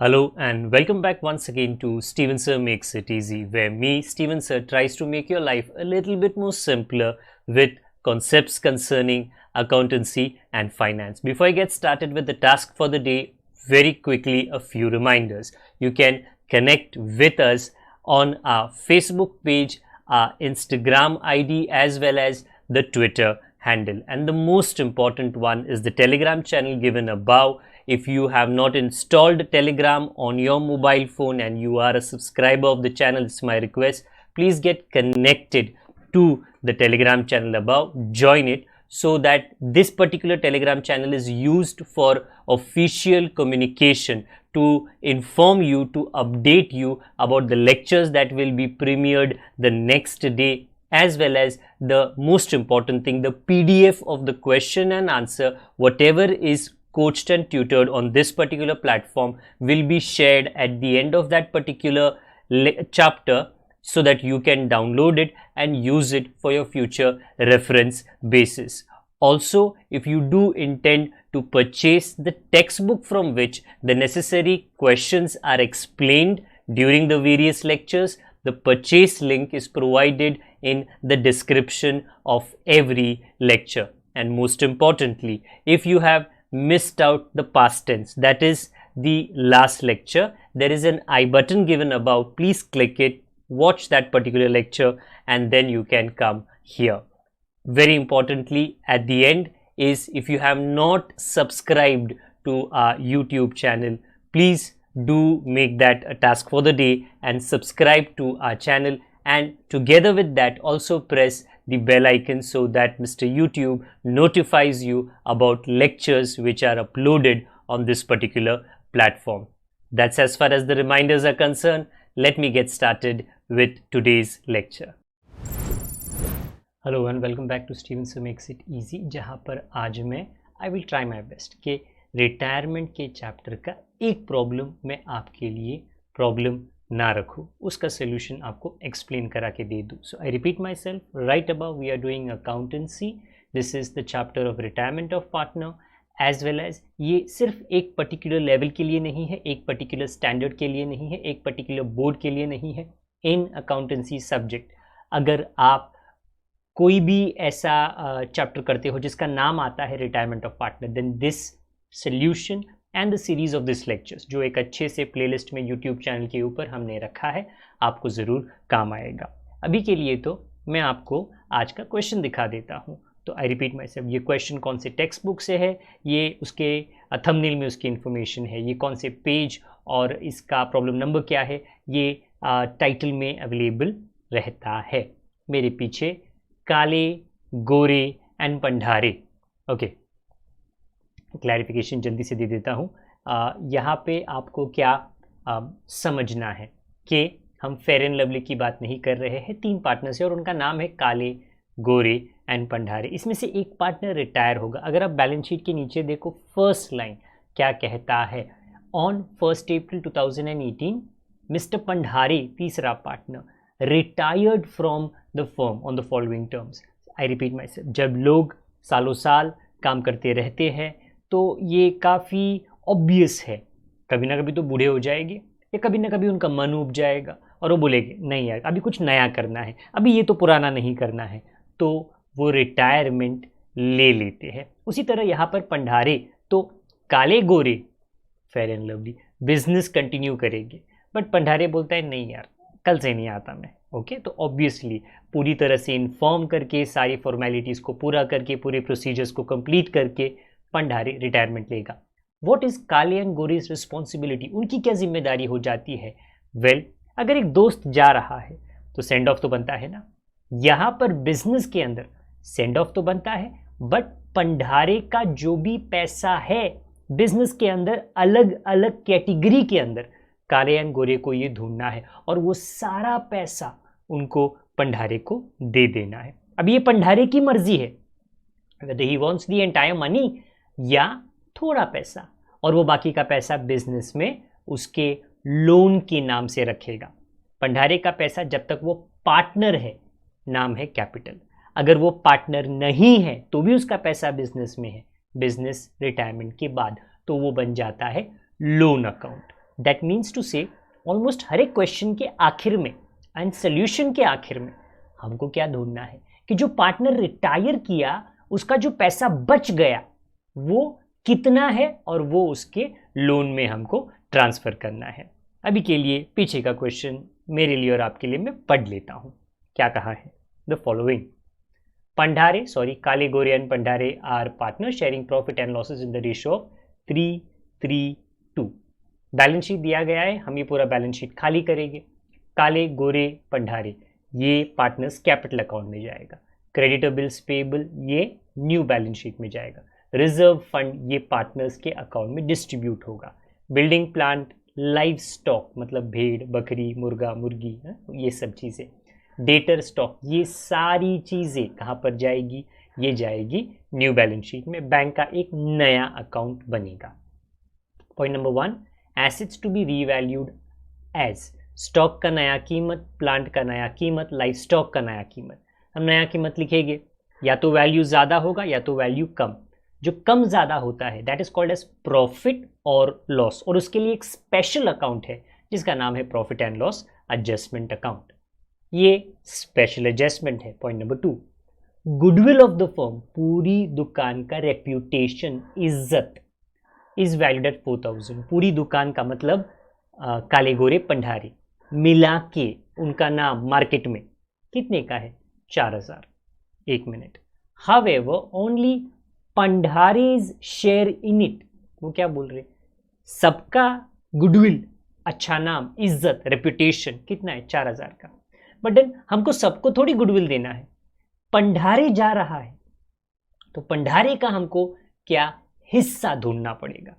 Hello and welcome back once again to Steven Sir Makes It Easy, where me, Steven Sir, tries to make your life a little bit more simpler with concepts concerning accountancy and finance. Before I get started with the task for the day, very quickly a few reminders. You can connect with us on our Facebook page, our Instagram ID as well as the Twitter handle. And the most important one is the Telegram channel given above. If you have not installed Telegram on your mobile phone and you are a subscriber of the channel, it's my request, please get connected to the Telegram channel above, join it, so that this particular Telegram channel is used for official communication to inform you, to update you about the lectures that will be premiered the next day, as well as the most important thing, the PDF of the question and answer, whatever is coached and tutored on this particular platform will be shared at the end of that particular chapter, so that you can download it and use it for your future reference basis. Also, if you do intend to purchase the textbook from which the necessary questions are explained during the various lectures, the purchase link is provided in the description of every lecture. And most importantly, if you have missed out the past tense, that is the last lecture, there is an I button given above. Please click it, watch that particular lecture, and then you can come here. Very importantly, at the end is, if you have not subscribed to our YouTube channel, please do make that a task for the day and subscribe to our channel, and together with that also press the bell icon so that Mr. YouTube notifies you about lectures which are uploaded on this particular platform. That's as far as the reminders are concerned. Let me get started with today's lecture. Hello and welcome back to Steven Sir Makes It Easy, जहाँ पर आज मैं I will try my best कि retirement के chapter का एक problem मैं आपके लिए प्रॉब्लम ना रखूँ, उसका सोल्यूशन आपको एक्सप्लेन करा के दे दूँ. So I repeat myself, right about we are doing accountancy. This is the chapter of retirement of partner, as well as ये सिर्फ एक पर्टिकुलर लेवल के लिए नहीं है, एक पर्टिकुलर स्टैंडर्ड के लिए नहीं है, एक पर्टिकुलर बोर्ड के लिए नहीं है. इन अकाउंटेंसी सब्जेक्ट अगर आप कोई भी ऐसा चैप्टर करते हो जिसका नाम आता है retirement of partner, then this solution and the series of this lectures, जो एक अच्छे से प्लेलिस्ट में यूट्यूब चैनल के ऊपर हमने रखा है, आपको ज़रूर काम आएगा. अभी के लिए तो मैं आपको आज का क्वेश्चन दिखा देता हूँ. तो आई रिपीट माई सेल्फ, ये क्वेश्चन कौन से टेक्स्ट बुक से है, ये उसके थंबनेल में उसकी इन्फॉर्मेशन है, ये कौन से पेज और इसका प्रॉब्लम नंबर क्या है, ये टाइटल में अवेलेबल रहता है. मेरे पीछे काले, Gore and Pandare. Okay, clarification जल्दी से दे देता हूँ. यहाँ पे आपको क्या समझना है कि हम फेयर एंड लवली की बात नहीं कर रहे हैं. 3 पार्टनर्स हैं और उनका नाम है काले, गोरे एंड पंडारे. इसमें से एक पार्टनर रिटायर होगा. अगर आप बैलेंस शीट के नीचे देखो, फर्स्ट लाइन क्या कहता है, ऑन 1 अप्रैल 2018 मिस्टर पंडारे, तीसरा partner, retired from the firm on the following terms. I repeat my self, जब लोग सालों साल काम करते रहते हैं तो ये काफ़ी ऑब्वियस है, कभी ना कभी तो बूढ़े हो जाएंगे या कभी ना कभी उनका मन उब जाएगा और वो बोलेंगे नहीं यार अभी कुछ नया करना है, अभी ये तो पुराना नहीं करना है, तो वो रिटायरमेंट ले लेते हैं. उसी तरह यहाँ पर पंडारे तो काले गोरे fair and lovely business continue करेंगे, बट पंडारे बोलता है नहीं यार कल से नहीं आता मैं. ओके, तो ऑब्वियसली पूरी तरह से इन्फॉर्म करके, सारी फॉर्मेलिटीज़ को पूरा करके, पूरे प्रोसीजर्स को कंप्लीट करके पंडारे रिटायरमेंट लेगा. व्हाट इज़ काले एंड गोरीज रिस्पॉन्सिबिलिटी, उनकी क्या जिम्मेदारी हो जाती है. वेल, अगर एक दोस्त जा रहा है तो सेंड ऑफ तो बनता है ना. यहाँ पर बिजनेस के अंदर सेंड ऑफ तो बनता है, बट पंडारे का जो भी पैसा है बिजनेस के अंदर, अलग अलग कैटेगरी के अंदर काले एंड गोरे को ये ढूंढना है और वो सारा पैसा उनको पंडारे को दे देना है. अब ये पंडारे की मर्जी है, whether he wants the entire money या थोड़ा पैसा, और वो बाकी का पैसा बिजनेस में उसके लोन के नाम से रखेगा. पंडारे का पैसा जब तक वो पार्टनर है, नाम है कैपिटल. अगर वो पार्टनर नहीं है तो भी उसका पैसा बिजनेस में है, बिजनेस रिटायरमेंट के बाद, तो वो बन जाता है loan account. That means to say almost हर एक क्वेश्चन के आखिर में एंड सोल्यूशन के आखिर में हमको क्या ढूंढना है कि जो पार्टनर रिटायर किया उसका जो पैसा बच गया वो कितना है और वो उसके लोन में हमको ट्रांसफर करना है। अभी के लिए पीछे का क्वेश्चन मेरे लिए और आपके लिए मैं पढ़ लेता हूं। क्या कहा है? The following Kale Gore and Pandare are partner sharing profit and losses in the ratio of 3:3:2। Balance sheet दिया गया है, हम ये पूरा बैलेंस शीट खाली करेंगे। काले गोरे पंडारे ये पार्टनर्स कैपिटल अकाउंट में जाएगा, क्रेडिटर बिल्स पेबल ये न्यू बैलेंस शीट में जाएगा, रिजर्व फंड ये पार्टनर्स के अकाउंट में डिस्ट्रीब्यूट होगा, बिल्डिंग प्लांट लाइव स्टॉक मतलब भेड़ बकरी मुर्गा मुर्गी ये सब चीज़ें, डेटर स्टॉक ये सारी चीज़ें कहाँ पर जाएगी? ये जाएगी न्यू बैलेंस शीट में, बैंक का एक नया अकाउंट बनेगा। Point number 1, assets to be revalued as stock का नया कीमत, प्लांट का नया कीमत, लाइफ स्टॉक का नया कीमत। हम नया कीमत लिखेंगे, या तो वैल्यू ज़्यादा होगा या तो वैल्यू कम। जो कम ज़्यादा होता है that is called as profit और लॉस, और उसके लिए एक स्पेशल अकाउंट है जिसका नाम है profit and loss adjustment account. ये स्पेशल एडजस्टमेंट है। Point number 2, goodwill of the firm पूरी दुकान का रेप्यूटेशन इज्जत इज वैल्यूड एट 4000। पूरी दुकान का मतलब काले गोरे पंडारे मिला के उनका नाम मार्केट में कितने का है? 4000। एक मिनट, हावेवर ओनली पंडारेज शेयर इन इट, वो क्या बोल रहे? सबका गुडविल अच्छा नाम इज्जत रेप्यूटेशन कितना है? 4000 का। बट देन हमको सबको थोड़ी गुडविल देना है, पंडारे जा रहा है तो पंडारे का हमको क्या हिस्सा ढूंढना पड़ेगा।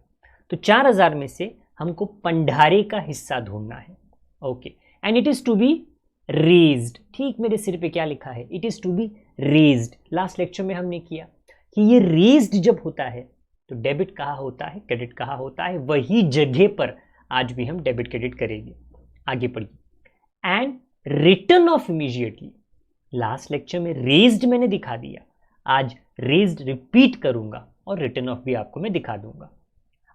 तो 4000 में से हमको पंडारे का हिस्सा ढूंढना है। Okay, and it is to be raised. ठीक मेरे सिर पे क्या लिखा है? It is to be raised. Last lecture में हमने किया कि ये रेज्ड जब होता है तो डेबिट कहाँ होता है, क्रेडिट कहाँ होता है, वही जगह पर आज भी हम डेबिट क्रेडिट करेंगे। आगे पढ़िए। And return of immediately, last lecture में रेज्ड मैंने दिखा दिया, आज रेज्ड रिपीट करूंगा और रिटर्न ऑफ भी आपको मैं दिखा दूंगा।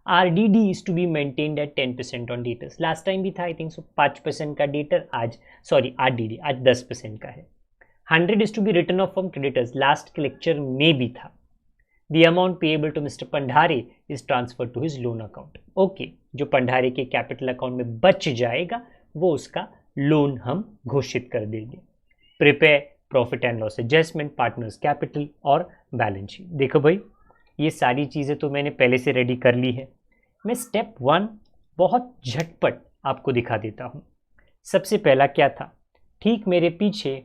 RDD is to be maintained at 10% on debtors। Last time भी था आई थिंक सो 5% का डेटर, आज सॉरी RDD आज 10% का है। 100 is to be written off from creditors, last के लेक्चर में भी था। The amount payable to Mr. Pandare is transferred to his loan account। Okay, जो पंडारे के कैपिटल अकाउंट में बच जाएगा वो उसका लोन हम घोषित कर देंगे। Prepare profit and loss adjustment, partners capital और बैलेंस शीट। देखो भाई, ये सारी चीज़ें तो मैंने पहले से रेडी कर ली है। मैं स्टेप 1 बहुत झटपट आपको दिखा देता हूँ। सबसे पहला क्या था? ठीक मेरे पीछे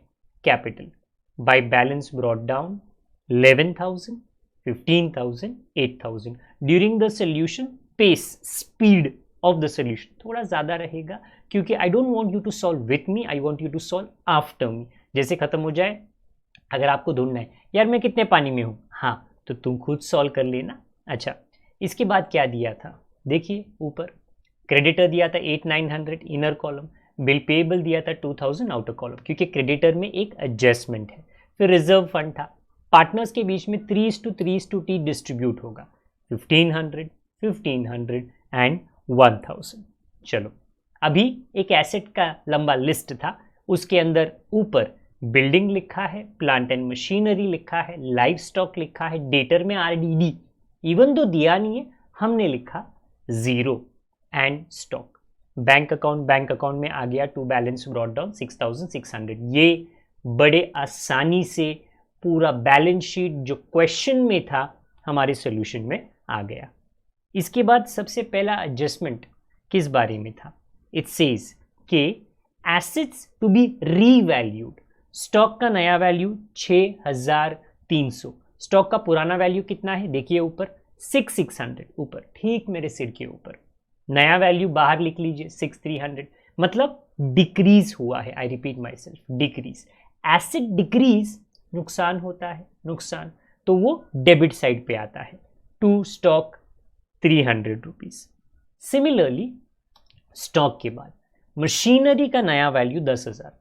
capital by balance brought down 11,000, 15,000, 8,000। During the solution pace speed of the solution थोड़ा ज़्यादा रहेगा क्योंकि I don't want you to solve with me, I want you to solve after me. जैसे खत्म हो जाए, अगर आपको ढूंढना है यार मैं कितने पानी में हूँ, हाँ तो तुम खुद सॉल्व कर लेना। अच्छा, इसके बाद क्या दिया था? देखिए ऊपर क्रेडिटर दिया था 8,900 इनर कॉलम, बिल पेबल दिया था 2,000 आउटर कॉलम क्योंकि क्रेडिटर में एक एडजस्टमेंट है। फिर रिजर्व फंड था, पार्टनर्स के बीच में 3:3:T डिस्ट्रीब्यूट होगा, 1500, 1500 एंड 1000। चलो, अभी एक एसेट का लंबा लिस्ट था, उसके अंदर ऊपर बिल्डिंग लिखा है, प्लांट एंड मशीनरी लिखा है, लाइफ स्टॉक लिखा है, डेटर में RDD इवन दो दिया नहीं है, हमने लिखा 0 एंड स्टॉक। बैंक अकाउंट में आ गया टू बैलेंस ब्रॉट डाउन 6,600। ये बड़े आसानी से पूरा बैलेंस शीट जो क्वेश्चन में था हमारे सॉल्यूशन में आ गया। इसके बाद सबसे पहला एडजस्टमेंट किस बारे में था? इट सेज के assets to be revalued. Stock का नया वैल्यू 6,300, स्टॉक का पुराना वैल्यू कितना है? देखिए ऊपर 6,600, ऊपर ठीक मेरे सिर के ऊपर। नया वैल्यू बाहर लिख लीजिए 6,300, मतलब डिक्रीज हुआ है। आई repeat my self, decrease. Asset decrease नुकसान होता है, नुकसान, तो वो डेबिट साइड पे आता है। To stock 300 rupees. Similarly stock के बाद मशीनरी का नया वैल्यू 10,000,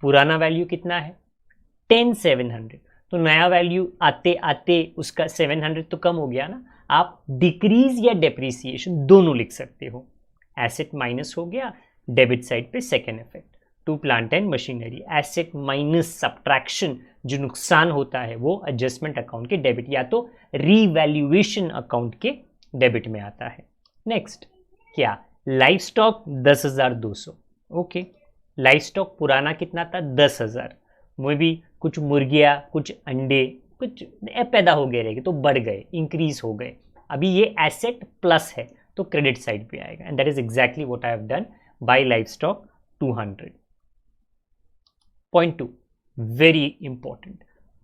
पुराना वैल्यू कितना है? 10,700, तो नया वैल्यू आते आते उसका 700 तो कम हो गया ना। आप डिक्रीज या डेप्रीसिएशन दोनों लिख सकते हो। एसेट माइनस हो गया डेबिट साइड पे second effect, to plant and machinery, asset minus subtraction, जो नुकसान होता है वो एडजस्टमेंट अकाउंट के डेबिट या तो रीवैल्यूएशन अकाउंट के डेबिट में आता है। नेक्स्ट क्या, life stock 10,200, okay, life stock पुराना कितना था 10,000, में भी कुछ मुर्गियाँ कुछ अंडे कुछ पैदा हो गए रहेंगे तो बढ़ गए, इंक्रीज हो गए, अभी ये एसेट प्लस है तो क्रेडिट साइड पे आएगा, and that is exactly what I have done by life stock 200। Point 2 very important,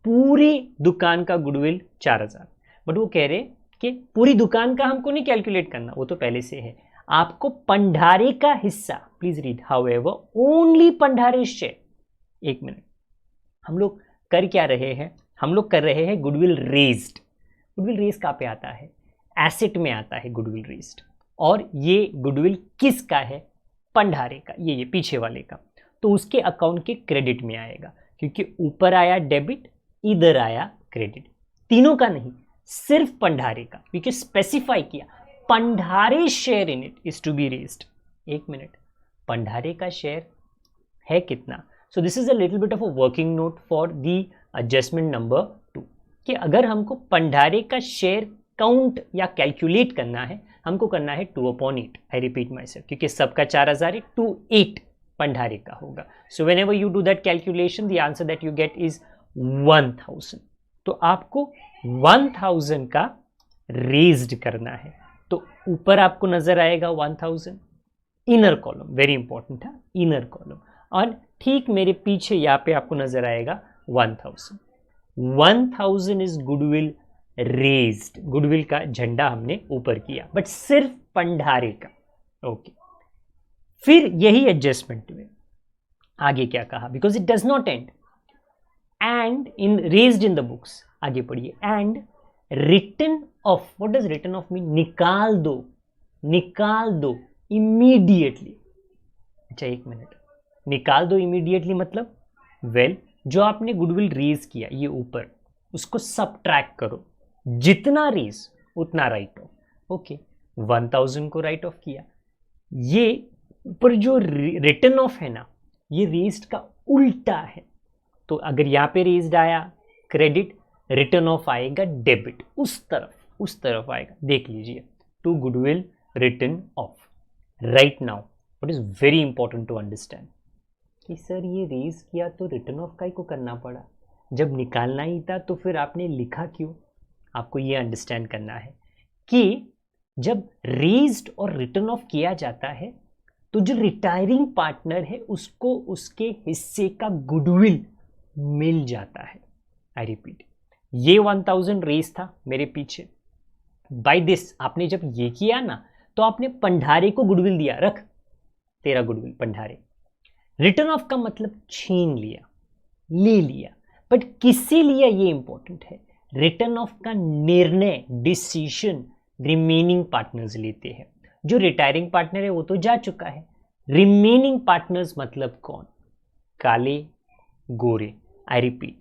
पूरी दुकान का गुडविल 4,000, बट वो कह रहे कि पूरी दुकान का हमको नहीं कैलकुलेट करना, वो तो पहले से है, आपको पंडारे का हिस्सा, please read, however only Pandare share. एक मिनट, हम लोग कर क्या रहे हैं, हम लोग कर रहे हैं गुडविल रेज्ड। गुडविल रेज कहाँ पे आता है, एसेट में आता है गुडविल रेज्ड, और ये गुडविल किसका है, पंडारे का, ये पीछे वाले का, तो उसके अकाउंट के क्रेडिट में आएगा, क्योंकि ऊपर आया डेबिट इधर आया क्रेडिट, तीनों का नहीं सिर्फ पंडारे का, क्योंकि स्पेसिफाई किया Pandare share in it is to be raised. एक मिनट, पंडारे का शेयर है कितना, so this is a little bit of a working note for the adjustment number 2, कि अगर हमको पंडारे का शेयर काउंट या कैलकुलेट करना है, हमको करना है 2/8, आई रिपीट माई सेल्फ, क्योंकि सबका 4,000 है, 2/8 पंडारे का होगा, so when ever you do that calculation the answer that you get is 1,000, तो आपको 1,000 का रेज्ड करना है, तो ऊपर आपको नजर आएगा 1,000, इनर कॉलम वेरी इंपॉर्टेंट था, इनर कॉलम, और ठीक मेरे पीछे यहाँ पे आपको नजर आएगा 1,000। 1,000 इज गुडविल रेज्ड, गुडविल का झंडा हमने ऊपर किया, बट सिर्फ पंडारे का, ओके। फिर यही एडजस्टमेंट में आगे क्या कहा, because it does not end, and in raised in the books, आगे पढ़िए, and written off, what does written off mean, निकाल दो, निकाल दो इमीडिएटली। अच्छा एक मिनट, निकाल दो इमीडिएटली मतलब, वेल जो आपने गुडविल रेज किया ये ऊपर, उसको सबट्रैक्ट करो, जितना रेज उतना राइट ऑफ, ओके, 1,000 को राइट ऑफ किया, ये ऊपर जो रिटर्न ऑफ है ना, ये रेज्ड का उल्टा है, तो अगर यहाँ पे रेज्ड आया क्रेडिट, रिटर्न ऑफ आएगा डेबिट, उस तरफ आएगा, देख लीजिए, to goodwill written off. Right now what is very important to understand, कि सर ये रेज किया तो रिटर्न ऑफ का ही को करना पड़ा, जब निकालना ही था तो फिर आपने लिखा क्यों, आपको ये अंडरस्टैंड करना है कि जब रेज्ड और रिटर्न ऑफ किया जाता है तो जो रिटायरिंग पार्टनर है उसको उसके हिस्से का गुडविल मिल जाता है। आई रिपीट, ये 1,000 रेज था मेरे पीछे, बाय दिस आपने जब ये किया ना तो आपने पंडारे को गुडविल दिया, रख तेरा गुडविल पंडारे, रिटर्न ऑफ का मतलब छीन लिया, ले लिया, बट किससे लिया ये इंपॉर्टेंट है, रिटर्न ऑफ का निर्णय, डिसीजन रिमेनिंग पार्टनर्स लेते हैं, जो रिटायरिंग पार्टनर है वो तो जा चुका है, रिमेनिंग पार्टनर्स मतलब कौन, काले गोरे। I repeat,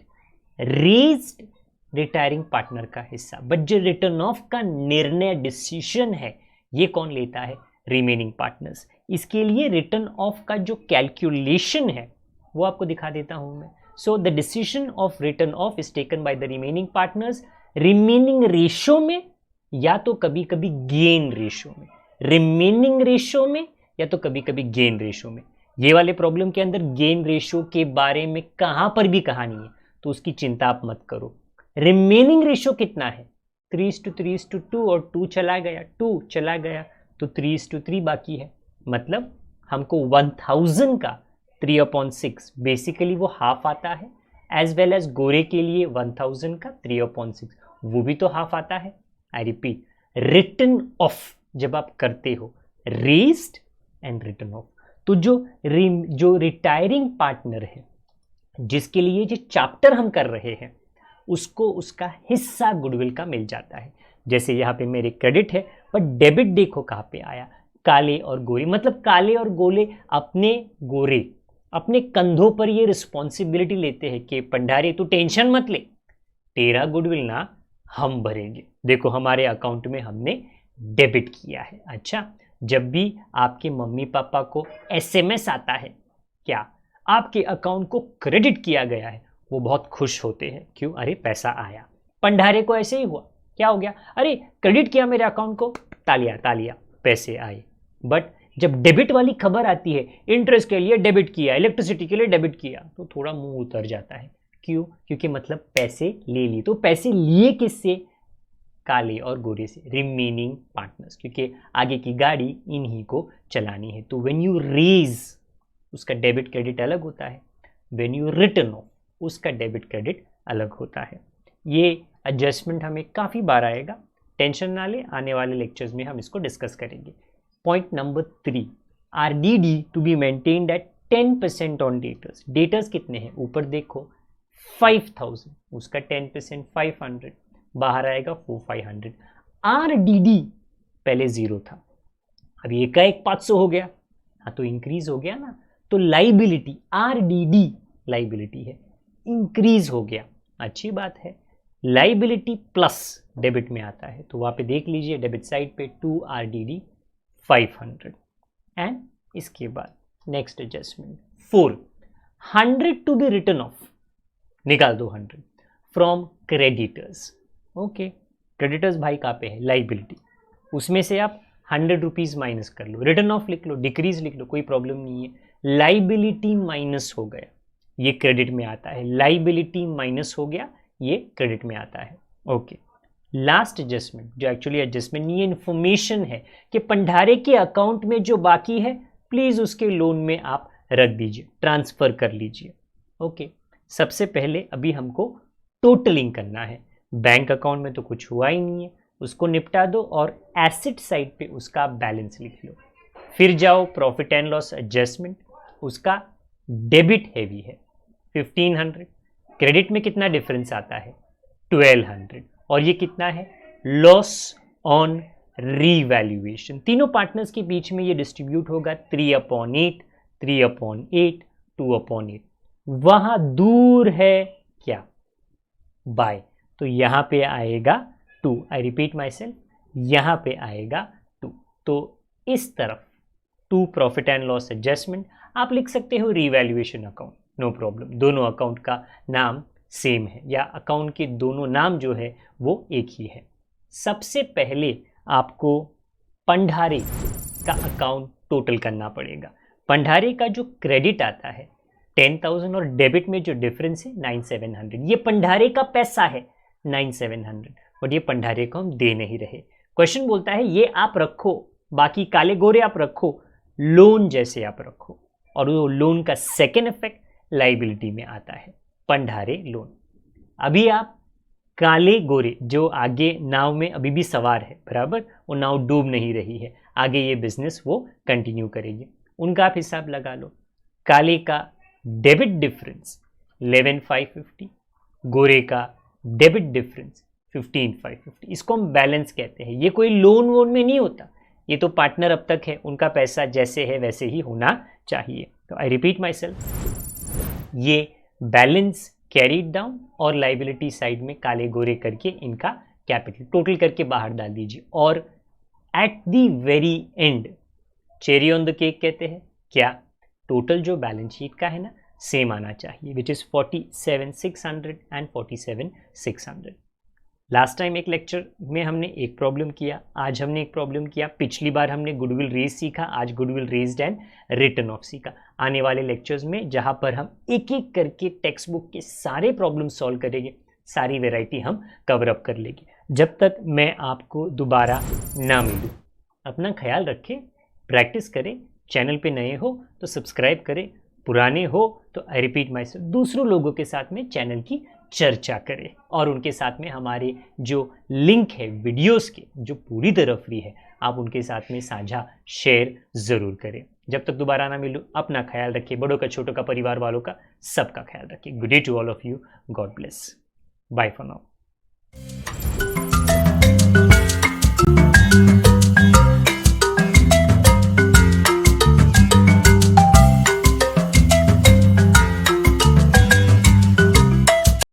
raised retiring partner का हिस्सा, बट जो रिटर्न ऑफ का निर्णय डिसीजन है ये कौन लेता है, रिमेनिंग पार्टनर्स। इसके लिए रिटर्न ऑफ का जो कैलकुलेशन है वो आपको दिखा देता हूं मैं। So the decision of return of is taken by the remaining partners, remaining ratio में या तो कभी कभी गेन रेशो में, रिमेनिंग रेशो में या तो कभी कभी गेन रेशो में। ये वाले प्रॉब्लम के अंदर गेन रेशो के बारे में कहां पर भी कहा नहीं है, तो उसकी चिंता आप मत करो। रिमेनिंग रेशो कितना है, 3:3:2 और 2 चला गया, 2 चला गया तो 3:3 बाकी है, मतलब हमको 1,000 का 3/6 बेसिकली वो हाफ आता है, एज वेल एज गोरे के लिए 1,000 का 3/6 वो भी तो हाफ आता है। आई रिपीट, रिटर्न ऑफ जब आप करते हो रेज्ड एंड रिटर्न ऑफ, तो जो रिटायरिंग पार्टनर है जिसके लिए जो चैप्टर हम कर रहे हैं उसको उसका हिस्सा गुडविल का मिल जाता है। जैसे यहाँ पे मेरे क्रेडिट है, पर डेबिट देखो कहाँ पे आया, काले और गोरे, मतलब काले और गोरे अपने कंधों पर ये रिस्पॉन्सिबिलिटी लेते हैं कि पंडारे तू टेंशन मत ले, तेरा गुडविल ना हम भरेंगे, देखो हमारे अकाउंट में हमने डेबिट किया है। अच्छा, जब भी आपके मम्मी पापा को एसएमएस आता है क्या आपके अकाउंट को क्रेडिट किया गया है, वो बहुत खुश होते हैं। क्यों? अरे पैसा आया। पंडारे को ऐसे ही हुआ, क्या हो गया? अरे क्रेडिट किया मेरे अकाउंट को, तालियां तालियां, पैसे आए। बट जब डेबिट वाली खबर आती है, इंटरेस्ट के लिए डेबिट किया, इलेक्ट्रिसिटी के लिए डेबिट किया, तो थोड़ा मुंह उतर जाता है। क्यों? क्योंकि मतलब पैसे ले लिए। तो पैसे लिए किससे? काले और गोरे से, रिमेनिंग पार्टनर्स, क्योंकि आगे की गाड़ी इन्हीं को चलानी है। तो व्हेन यू रेज, उसका डेबिट क्रेडिट अलग होता है। व्हेन यू रिटर्न ऑफ, उसका डेबिट क्रेडिट अलग होता है। ये एडजस्टमेंट हमें काफ़ी बार आएगा, टेंशन ना ले, आने वाले लेक्चर्स में हम इसको डिस्कस करेंगे। Point number 3, RDD to be maintained at 10% on debtors. Debtors कितने हैं? ऊपर देखो 5000, उसका 10% 500, बाहर आएगा 4500। RDD पहले 0 था, अब एकाएक 500 हो गया, हाँ तो इंक्रीज हो गया ना। तो लाइबिलिटी, RDD लाइबिलिटी है, इंक्रीज हो गया, अच्छी बात है। लाइबिलिटी प्लस डेबिट में आता है, तो वहाँ पे देख लीजिए डेबिट साइड पे 2 RDD 500। एंड इसके बाद next adjustment 4, 100 to be written off, निकाल दो 100 फ्रॉम क्रेडिटर्स। ओके, क्रेडिटर्स भाई कहाँ पे है? लाइबिलिटी, उसमें से आप 100 रुपीज़ माइनस कर लो, रिटर्न ऑफ लिख लो, डिक्रीज लिख लो, कोई प्रॉब्लम नहीं है। लाइबिलिटी माइनस हो गया, ये क्रेडिट में आता है। लाइबिलिटी माइनस हो गया, ये क्रेडिट में आता है। ओके, लास्ट एडजस्टमेंट, जो एक्चुअली एडजस्टमेंट नहीं है, इन्फॉर्मेशन है कि पंडारे के अकाउंट में जो बाकी है प्लीज उसके लोन में आप रख दीजिए, ट्रांसफर कर लीजिए। ओके, सबसे पहले अभी हमको टोटलिंग करना है। बैंक अकाउंट में तो कुछ हुआ ही नहीं है, उसको निपटा दो और एसेट साइड पे उसका बैलेंस लिख लो। फिर जाओ प्रॉफिट एंड लॉस एडजस्टमेंट, उसका डेबिट हैवी है 1500, क्रेडिट में कितना डिफरेंस आता है? 1200, और ये कितना है? Loss on revaluation. तीनों पार्टनर्स के बीच में ये डिस्ट्रीब्यूट होगा 3/8, 3/8, 2/8। वहां दूर है क्या? बाय, तो यहां पे आएगा 2। आई रिपीट माई सेल्फ, यहां पे आएगा 2। तो इस तरफ 2 प्रॉफिट एंड लॉस एडजस्टमेंट, आप लिख सकते हो रीवैल्यूएशन अकाउंट, नो प्रॉब्लम, दोनों अकाउंट का नाम सेम है, या अकाउंट के दोनों नाम जो है वो एक ही है। सबसे पहले आपको पंडारे का अकाउंट टोटल करना पड़ेगा। पंडारे का जो क्रेडिट आता है 10,000 और डेबिट में जो डिफरेंस है 9,700, ये पंडारे का पैसा है 9,700, और ये पंडारे को हम दे नहीं रहे। क्वेश्चन बोलता है ये आप रखो, बाकी काले गोरे आप रखो, लोन जैसे आप रखो, और वो लोन का सेकेंड इफेक्ट लाइबिलिटी में आता है, पंडारे लोन। अभी आप काले गोरे जो आगे नाव में अभी भी सवार है, बराबर, वो नाव डूब नहीं रही है, आगे ये बिजनेस वो कंटिन्यू करेगी, उनका आप हिसाब लगा लो। काले का डेबिट डिफरेंस 11,550, गोरे का डेबिट डिफरेंस 15,550, इसको हम बैलेंस कहते हैं। ये कोई लोन वोन में नहीं होता, ये तो पार्टनर अब तक है, उनका पैसा जैसे है वैसे ही होना चाहिए। तो आई रिपीट माई सेल्फ, ये बैलेंस कैरीड डाउन और लाइबिलिटी साइड में काले गोरे करके इनका कैपिटल टोटल करके बाहर डाल दीजिए, और at the very and cherry on the cake कहते हैं क्या? टोटल जो बैलेंस शीट का है ना, सेम आना चाहिए, which is 47,600 and 47,600। Last time एक लेक्चर में हमने एक प्रॉब्लम किया, आज हमने एक प्रॉब्लम किया, पिछली बार हमने गुडविल रेज सीखा, आज goodwill raised and return of सीखा। आने वाले लेक्चर्स में जहां पर हम एक एक करके टेक्स्ट बुक के सारे प्रॉब्लम सॉल्व करेंगे, सारी वैरायटी हम कवर अप कर लेंगे। जब तक मैं आपको दोबारा ना मिलूँ, अपना ख्याल रखें, प्रैक्टिस करें, चैनल पे नए हो तो सब्सक्राइब करें, पुराने हो तो आई रिपीट माई सेल्फ, दूसरों लोगों के साथ में चैनल की चर्चा करें, और उनके साथ में हमारे जो लिंक है वीडियोस के जो पूरी तरह फ्री है, आप उनके साथ में साझा शेयर ज़रूर करें। जब तक दोबारा ना मिलूँ, अपना ख्याल रखिए, बड़ों का, छोटों का, परिवार वालों का, सबका ख्याल रखिए। Good day to all of you, god bless, bye for now.